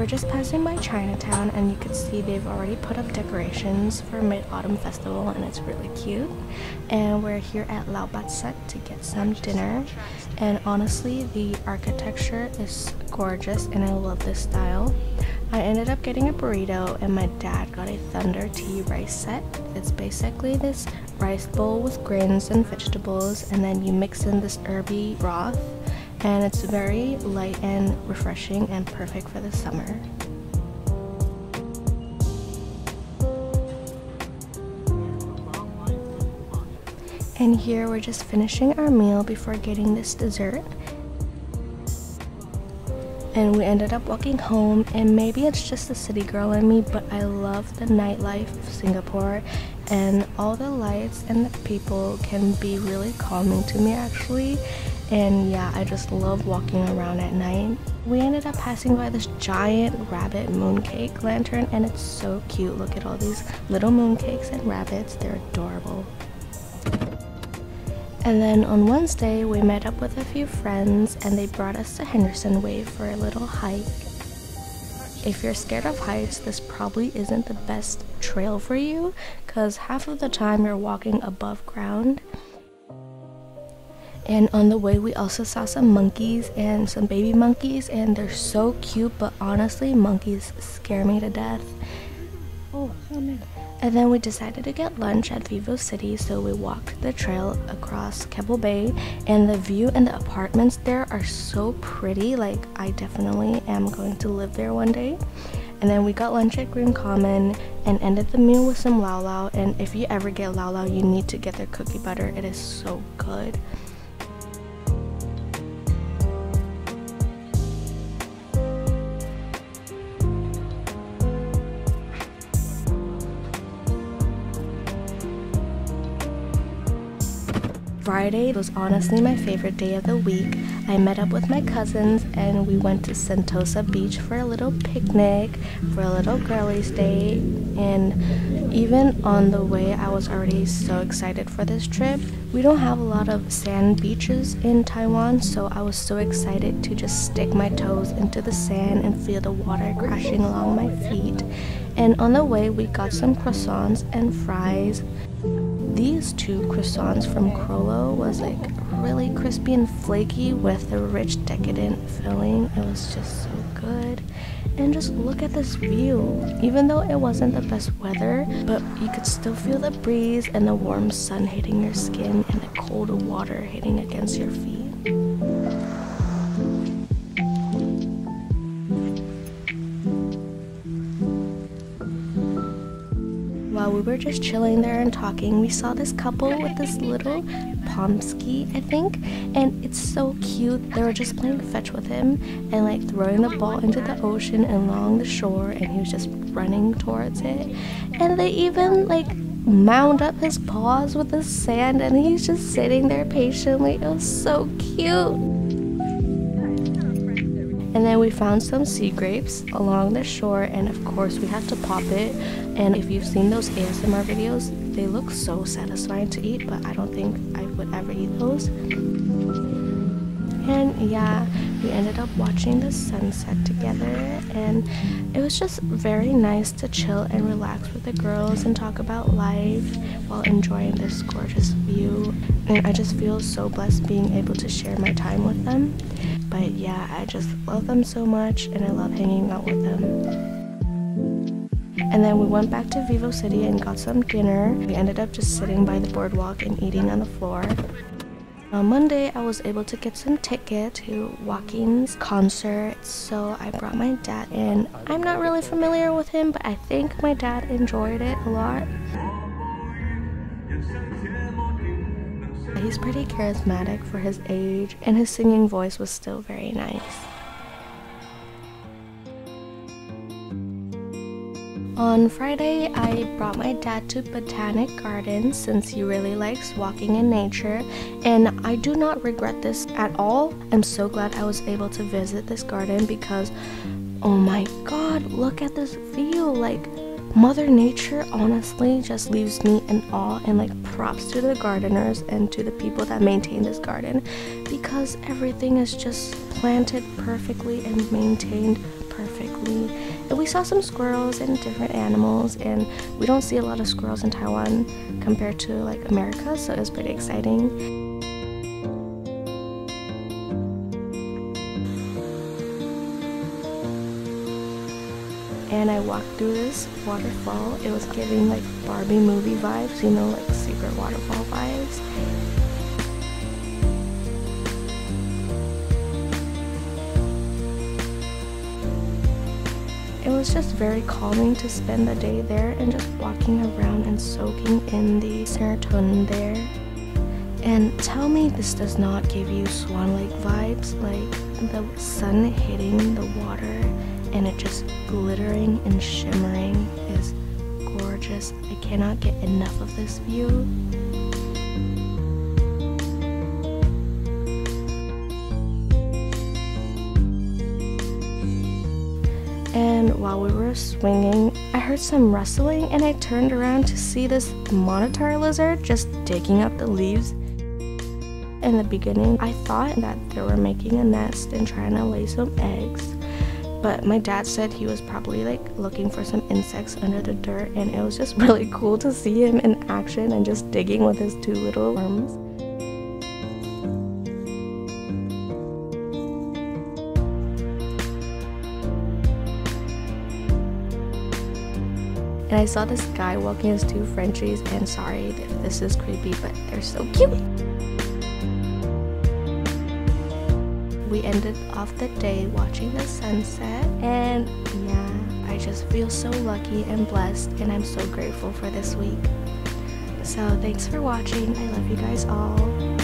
we're just passing by Chinatown, and you could see they've already put up decorations for Mid-Autumn Festival, and it's really cute. And we're here at Lao Bat Set to get some dinner, and honestly the architecture is gorgeous and I love this style. I ended up getting a burrito, and my dad got a Thunder Tea rice set. It's basically this rice bowl with grains and vegetables, and then you mix in this herby broth, and it's very light and refreshing and perfect for the summer. And here we're just finishing our meal before getting this dessert. And we ended up walking home, and maybe it's just the city girl in me, but I love the nightlife of Singapore, and all the lights and the people can be really calming to me actually. And yeah, I just love walking around at night. We ended up passing by this giant rabbit mooncake lantern, and it's so cute. Look at all these little mooncakes and rabbits, they're adorable. And then on Wednesday, we met up with a few friends, and they brought us to Henderson Wave for a little hike. If you're scared of heights, this probably isn't the best trail for you, because half of the time you're walking above ground. And on the way, we also saw some monkeys and some baby monkeys, and they're so cute, but honestly, monkeys scare me to death. Oh, man. And then we decided to get lunch at Vivo City, so we walked the trail across Keppel Bay, and the view and the apartments there are so pretty. Like, I definitely am going to live there one day. And then we got lunch at Green Common and ended the meal with some Lau Lau, and if you ever get Lau Lau, you need to get their cookie butter. It is so good. Friday was honestly my favorite day of the week. I met up with my cousins, and we went to Sentosa Beach for a little picnic, for a little girlies day, and even on the way I was already so excited for this trip. We don't have a lot of sand beaches in Taiwan, so I was so excited to just stick my toes into the sand and feel the water crashing along my feet. And on the way we got some croissants and fries. These two croissants from Crollo was like really crispy and flaky with a rich decadent filling. It was just so good. And just look at this view. Even though it wasn't the best weather, but you could still feel the breeze and the warm sun hitting your skin and the cold water hitting against your feet. While we were just chilling there and talking, we saw this couple with this little Pomsky, I think, and it's so cute. They were just playing fetch with him and like throwing the ball into the ocean and along the shore, and he was just running towards it. And they even like mound up his paws with the sand, and he's just sitting there patiently. It was so cute. And then we found some sea grapes along the shore, and of course we had to pop it. And if you've seen those ASMR videos, they look so satisfying to eat, but I don't think I would ever eat those. And yeah, we ended up watching the sunset together, and it was just very nice to chill and relax with the girls and talk about life while enjoying this gorgeous view. And I just feel so blessed being able to share my time with them. But yeah, I just love them so much, and I love hanging out with them. And then we went back to Vivo City and got some dinner. We ended up just sitting by the boardwalk and eating on the floor. On Monday, I was able to get some ticket to Joaquin's concert, so I brought my dad in. I'm not really familiar with him, but I think my dad enjoyed it a lot. He's pretty charismatic for his age, and his singing voice was still very nice. On Friday, I brought my dad to Botanic Gardens since he really likes walking in nature, and I do not regret this at all. I'm so glad I was able to visit this garden because, oh my god, look at this view. Like, Mother Nature honestly just leaves me in awe, and like props to the gardeners and to the people that maintain this garden, because everything is just planted perfectly and maintained perfectly. saw some squirrels and different animals, and we don't see a lot of squirrels in Taiwan compared to like America, so it was pretty exciting. And I walked through this waterfall. It was giving like Barbie movie vibes, you know, like secret waterfall vibes. It was just very calming to spend the day there and just walking around and soaking in the serotonin there. And tell me this does not give you Swan Lake vibes, like the sun hitting the water and it just glittering and shimmering is gorgeous. I cannot get enough of this view. And while we were swinging, I heard some rustling and I turned around to see this monitor lizard just digging up the leaves. In the beginning, I thought that they were making a nest and trying to lay some eggs. But my dad said he was probably like looking for some insects under the dirt, and it was just really cool to see him in action and just digging with his two little arms. And I saw this guy walking his two Frenchies, and sorry if this is creepy, but they're so cute. We ended off the day watching the sunset, and yeah, I just feel so lucky and blessed, and I'm so grateful for this week. So thanks for watching. I love you guys all.